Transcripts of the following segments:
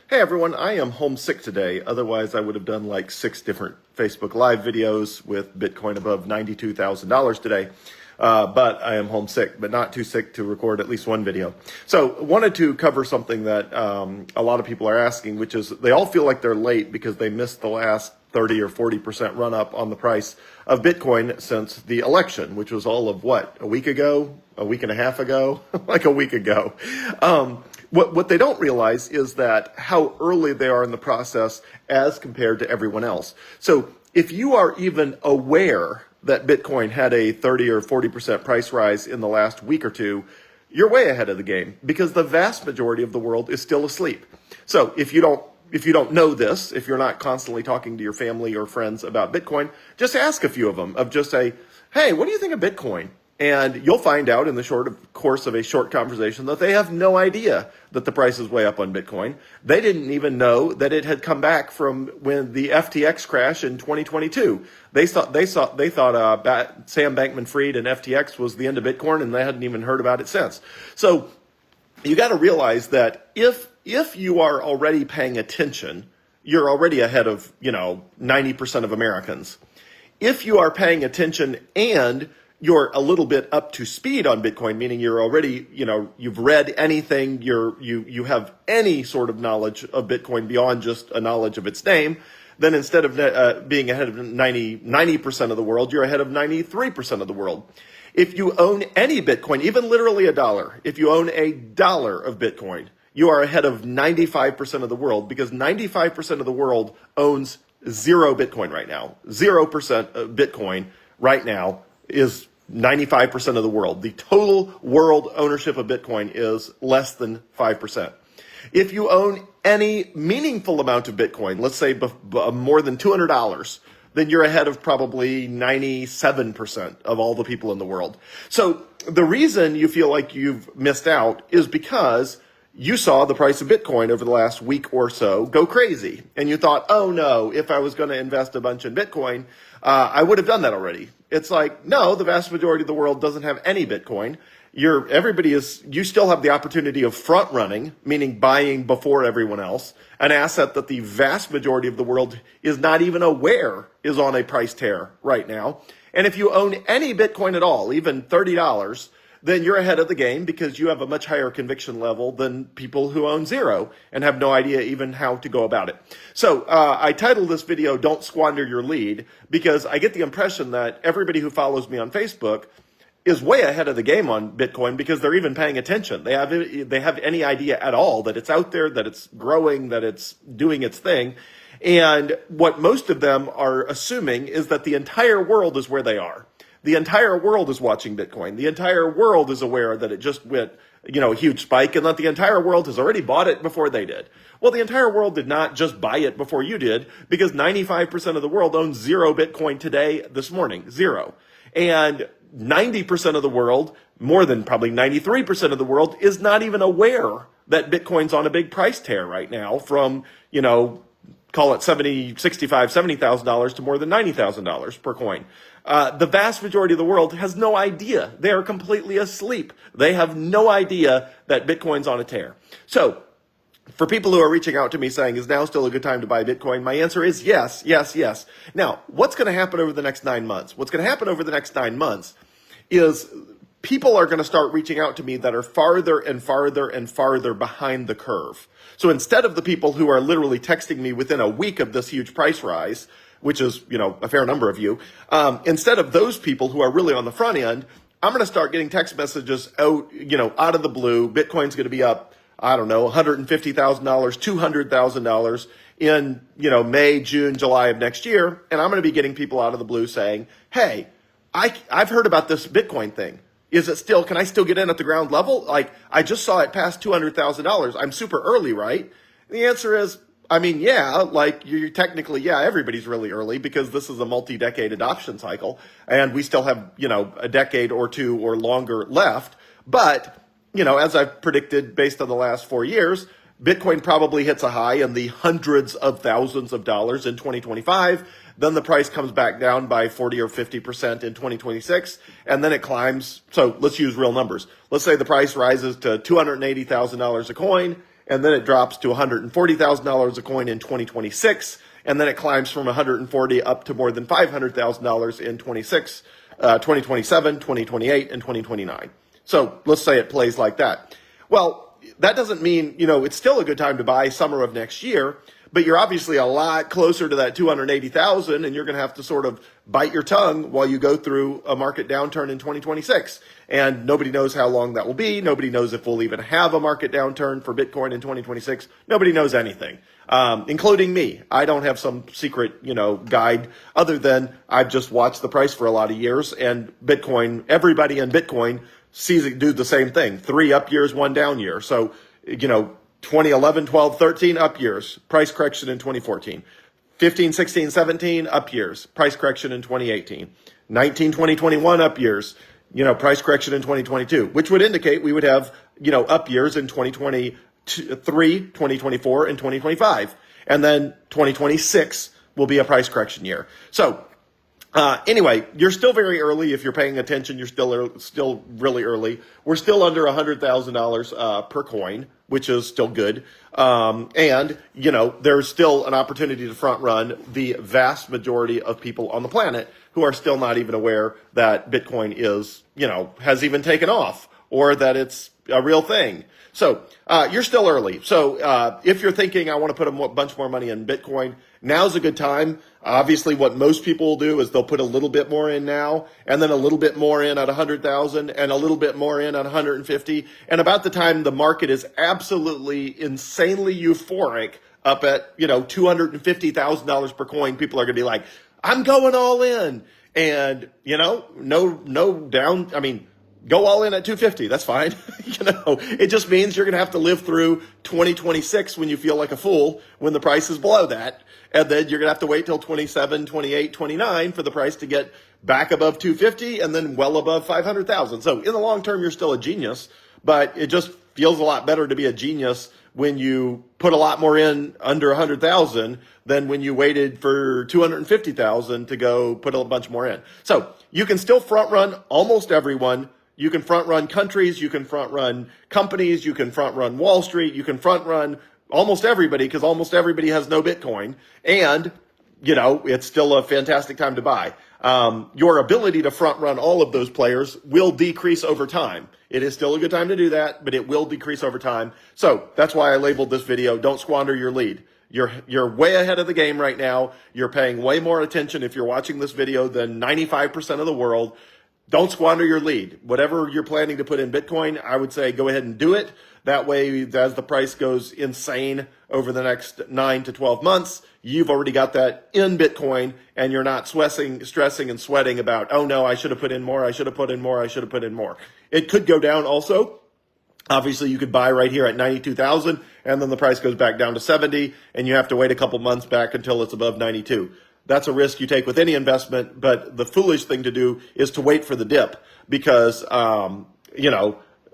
Hey everyone, I am homesick today. Otherwise, I would have done like 6 different Facebook Live videos with Bitcoin above $92,000 today. But I am homesick, but not too sick to record at least one video. So wanted to cover something that a lot of people are asking, which is they all feel like they're late because they missed the last 30 or 40% run up on the price of Bitcoin since the election, which was all of what, a week ago, a week and a half ago, like a week ago. What they don't realize is that how early they are in the process as compared to everyone else. So if you are even aware that Bitcoin had a 30 or 40% price rise in the last week or two, you're way ahead of the game because the vast majority of the world is still asleep. So if you don't know this, if you're not constantly talking to your family or friends about Bitcoin, just ask a few of them of just say, hey, what do you think of Bitcoin? And you'll find out in the course of a short conversation that they have no idea that the price is way up on Bitcoin. They didn't even know that it had come back from when the FTX crash in 2022. They thought Sam Bankman-Fried and FTX was the end of Bitcoin, and they hadn't even heard about it since. So you got to realize that if you are already paying attention, you're already ahead of 90% of Americans. If you are paying attention and you're a little bit up to speed on Bitcoin, meaning you're already, you've read anything, you have any sort of knowledge of Bitcoin beyond just a knowledge of its name, then instead of being ahead of 90% of the world, you're ahead of 93% of the world. If you own any Bitcoin, even literally a dollar, if you own a dollar of Bitcoin, you are ahead of 95% of the world because 95% of the world owns 0 Bitcoin right now. 0% of Bitcoin right now is 95% of the world. The total world ownership of Bitcoin is less than 5%. If you own any meaningful amount of Bitcoin, let's say more than $200, then you're ahead of probably 97% of all the people in the world. So the reason you feel like you've missed out is because you saw the price of Bitcoin over the last week or so go crazy. And you thought, oh no, if I was going to invest a bunch in Bitcoin, I would have done that already. It's like, no, the vast majority of the world doesn't have any Bitcoin. You still have the opportunity of front running, meaning buying before everyone else, an asset that the vast majority of the world is not even aware is on a price tear right now. And if you own any Bitcoin at all, even $30, then you're ahead of the game because you have a much higher conviction level than people who own 0 and have no idea even how to go about it. So I titled this video, Don't Squander Your Lead, because I get the impression that everybody who follows me on Facebook is way ahead of the game on Bitcoin because they're even paying attention. They have any idea at all that it's out there, that it's growing, that it's doing its thing. And what most of them are assuming is that the entire world is where they are. The entire world is watching Bitcoin. The entire world is aware that it just went, a huge spike and that the entire world has already bought it before they did. Well, the entire world did not just buy it before you did because 95% of the world owns 0 Bitcoin today, this morning, 0. And 90% of the world, more than probably 93% of the world, is not even aware that Bitcoin's on a big price tear right now from, call it $70,000 to more than $90,000 per coin. The vast majority of the world has no idea. They are completely asleep. They have no idea that Bitcoin's on a tear. So for people who are reaching out to me saying, is now still a good time to buy Bitcoin? My answer is yes, yes, yes. Now, what's going to happen over the next 9 months? What's going to happen over the next 9 months is people are going to start reaching out to me that are farther and farther and farther behind the curve. So instead of the people who are literally texting me within a week of this huge price rise, which is, a fair number of you, instead of those people who are really on the front end, I'm going to start getting text messages out of the blue. Bitcoin's going to be up, I don't know, $150,000, $200,000 in, May, June, July of next year. And I'm going to be getting people out of the blue saying, hey, I've heard about this Bitcoin thing. Can I still get in at the ground level? Like, I just saw it past $200,000. I'm super early, right? The answer is, yeah, you're technically, yeah, everybody's really early because this is a multi-decade adoption cycle and we still have, a decade or two or longer left. But, as I've predicted based on the last 4 years, Bitcoin probably hits a high in the hundreds of thousands of dollars in 2025. Then the price comes back down by 40 or 50% in 2026, and then it climbs. So let's use real numbers. Let's say the price rises to $280,000 a coin, and then it drops to $140,000 a coin in 2026, and then it climbs from 140 up to more than $500,000 in 2027, 2028, and 2029. So let's say it plays like that. Well, that doesn't mean, it's still a good time to buy summer of next year, but you're obviously a lot closer to that 280,000, and you're going to have to sort of bite your tongue while you go through a market downturn in 2026. And nobody knows how long that will be. Nobody knows if we'll even have a market downturn for Bitcoin in 2026. Nobody knows anything, including me. I don't have some secret, guide other than I've just watched the price for a lot of years, and Bitcoin, everybody in Bitcoin sees it do the same thing. 3 up years, 1 down year. So, 2011, 12, 13 up years, price correction in 2014. 15, 16, 17 up years, price correction in 2018. 19, 20, 21 up years, price correction in 2022, which would indicate we would have, up years in 2023, 2024, and 2025. And then 2026 will be a price correction year. So, anyway, you're still very early. If you're paying attention, you're still really early. We're still under $100,000 per coin, which is still good. And there's still an opportunity to front run the vast majority of people on the planet who are still not even aware that Bitcoin is, has even taken off, or that it's a real thing. So you're still early. So if you're thinking, I want to put a bunch more money in Bitcoin, now's a good time. Obviously, what most people will do is they'll put a little bit more in now, and then a little bit more in at 100,000, and a little bit more in at 150. And about the time the market is absolutely insanely euphoric, up at $250,000 per coin, people are going to be like, I'm going all in. And no down. I mean, go all in at 250. That's fine. It just means you're going to have to live through 2026 when you feel like a fool, when the price is below that. And then you're going to have to wait till 27, 28, 29 for the price to get back above 250 and then well above 500,000. So in the long term, you're still a genius, but it just feels a lot better to be a genius when you put a lot more in under 100,000 than when you waited for 250,000 to go put a bunch more in. So you can still front run almost everyone. You can front run countries, you can front run companies, you can front run Wall Street, you can front run almost everybody, because almost everybody has no Bitcoin. And, it's still a fantastic time to buy. Your ability to front run all of those players will decrease over time. It is still a good time to do that, but it will decrease over time. So that's why I labeled this video, Don't Squander Your Lead. You're way ahead of the game right now. You're paying way more attention if you're watching this video than 95% of the world. Don't squander your lead. Whatever you're planning to put in Bitcoin, I would say go ahead and do it. That way, as the price goes insane over the next 9 to 12 months, you've already got that in Bitcoin, and you're not stressing and sweating about, oh no, I should have put in more, I should have put in more, I should have put in more. It could go down also. Obviously, you could buy right here at 92,000, and then the price goes back down to 70, and you have to wait a couple months back until it's above 92. That's a risk you take with any investment, but the foolish thing to do is to wait for the dip, because, I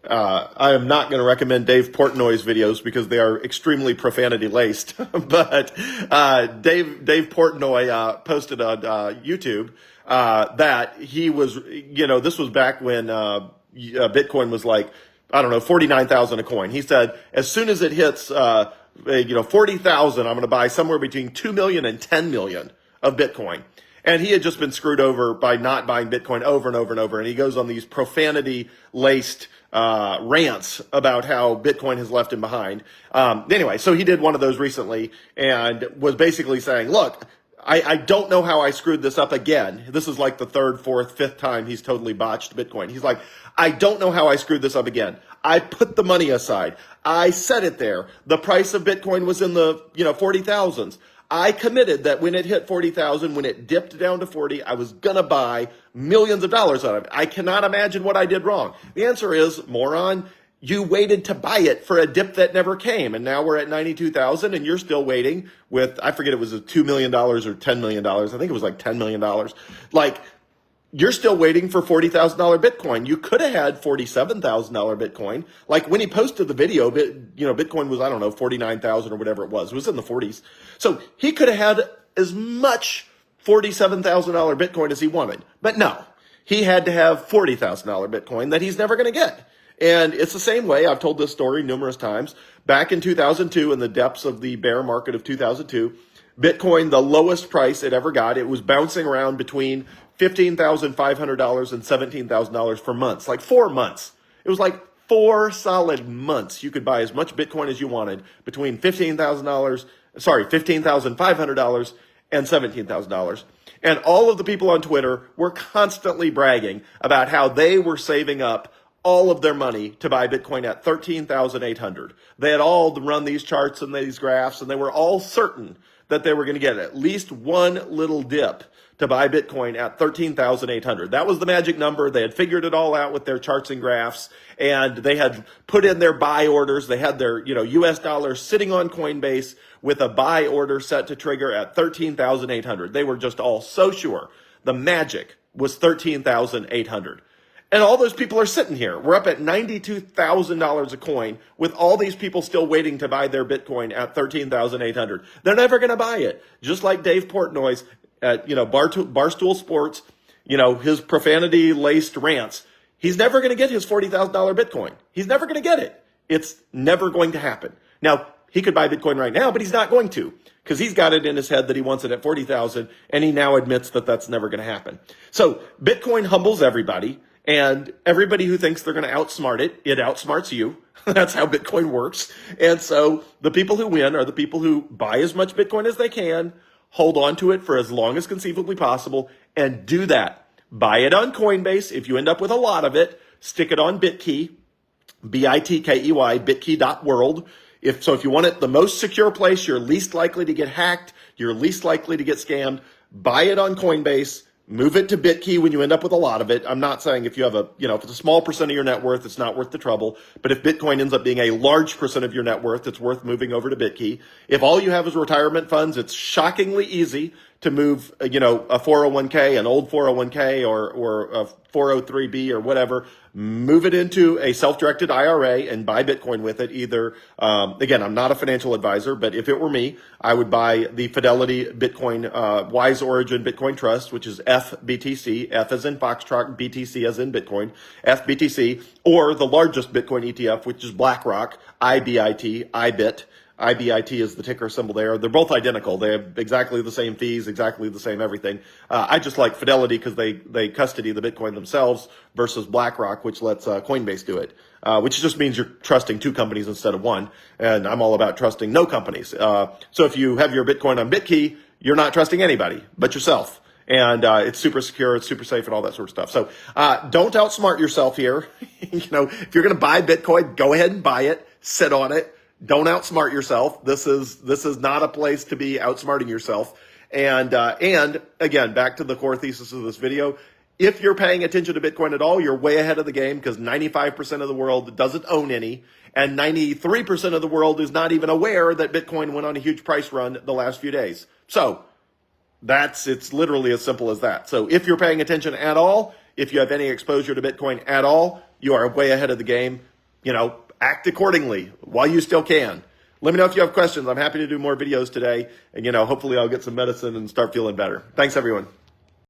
am not going to recommend Dave Portnoy's videos because they are extremely profanity laced. But Dave Portnoy posted on YouTube that he was, this was back when Bitcoin was like, I don't know, 49,000 a coin. He said, as soon as it hits 40,000, I'm going to buy somewhere between 2 million and 10 million of Bitcoin. And he had just been screwed over by not buying Bitcoin over and over and over. And he goes on these profanity-laced rants about how Bitcoin has left him behind. Anyway, so he did one of those recently and was basically saying, look, I don't know how I screwed this up again. This is like the 3rd, 4th, 5th time he's totally botched Bitcoin. He's like, I don't know how I screwed this up again. I put the money aside. I set it there. The price of Bitcoin was in the 40,000s. I committed that when it hit 40,000, when it dipped down to 40, I was going to buy millions of dollars out of it. I cannot imagine what I did wrong. The answer is, moron, you waited to buy it for a dip that never came. And now we're at 92,000 and you're still waiting with, I forget, it was $2 million or $10 million. I think it was like $10 million. Like, you're still waiting for $40,000 Bitcoin. You could have had $47,000 Bitcoin. Like when he posted the video, Bitcoin was, I don't know, 49,000 or whatever it was. It was in the 40s. So he could have had as much $47,000 Bitcoin as he wanted. But no, he had to have $40,000 Bitcoin that he's never going to get. And it's the same way. I've told this story numerous times. Back in 2002, in the depths of the bear market of 2002, Bitcoin, the lowest price it ever got, it was bouncing around between $15,500 and $17,000 for months, like 4 months. It was like 4 solid months. You could buy as much Bitcoin as you wanted between $15,500 and $17,000. And all of the people on Twitter were constantly bragging about how they were saving up all of their money to buy Bitcoin at 13,800. They had all run these charts and these graphs, and they were all certain that they were going to get at least one little dip to buy Bitcoin at 13,800. That was the magic number. They had figured it all out with their charts and graphs, and they had put in their buy orders. They had their, US dollars sitting on Coinbase with a buy order set to trigger at 13,800. They were just all so sure. The magic was 13,800. And all those people are sitting here. We're up at $92,000 a coin with all these people still waiting to buy their Bitcoin at 13,800. They're never going to buy it. Just like Dave Portnoy's at, Barstool Sports, his profanity-laced rants. He's never going to get his $40,000 Bitcoin. He's never going to get it. It's never going to happen. Now, he could buy Bitcoin right now, but he's not going to, because he's got it in his head that he wants it at 40,000, and he now admits that that's never going to happen. So Bitcoin humbles everybody. And everybody who thinks they're going to outsmart it, it outsmarts you. That's how Bitcoin works. And so the people who win are the people who buy as much Bitcoin as they can, hold on to it for as long as conceivably possible, and do that. Buy it on Coinbase. If you end up with a lot of it, stick it on Bitkey, Bitkey, bitkey.world. If you want it the most secure place, you're least likely to get hacked, you're least likely to get scammed, buy it on Coinbase. Move it to Bitkey when you end up with a lot of it. I'm not saying if you have if it's a small percent of your net worth, it's not worth the trouble. But if Bitcoin ends up being a large percent of your net worth, it's worth moving over to Bitkey. If all you have is retirement funds, it's shockingly easy to move, a 401k, an old 401k or a 403b or whatever, move it into a self-directed IRA and buy Bitcoin with it. Either, again, I'm not a financial advisor, but if it were me, I would buy the Fidelity Bitcoin, Wise Origin Bitcoin Trust, which is FBTC, F as in Foxtrot, BTC as in Bitcoin, FBTC, or the largest Bitcoin ETF, which is BlackRock, IBIT. IBIT is the ticker symbol there. They're both identical. They have exactly the same fees, exactly the same everything. I just like Fidelity because they custody the Bitcoin themselves versus BlackRock, which lets Coinbase do it, which just means you're trusting 2 companies instead of 1. And I'm all about trusting no companies. So if you have your Bitcoin on Bitkey, you're not trusting anybody but yourself. And it's super secure, it's super safe, and all that sort of stuff. So don't outsmart yourself here. If you're going to buy Bitcoin, go ahead and buy it, sit on it. Don't outsmart yourself. This is not a place to be outsmarting yourself. And again, back to the core thesis of this video. If you're paying attention to Bitcoin at all, you're way ahead of the game because 95% of the world doesn't own any. And 93% of the world is not even aware that Bitcoin went on a huge price run the last few days. So it's literally as simple as that. So if you're paying attention at all, if you have any exposure to Bitcoin at all, you are way ahead of the game. Act accordingly while you still can. Let me know if you have questions. I'm happy to do more videos today. And, hopefully I'll get some medicine and start feeling better. Thanks, everyone.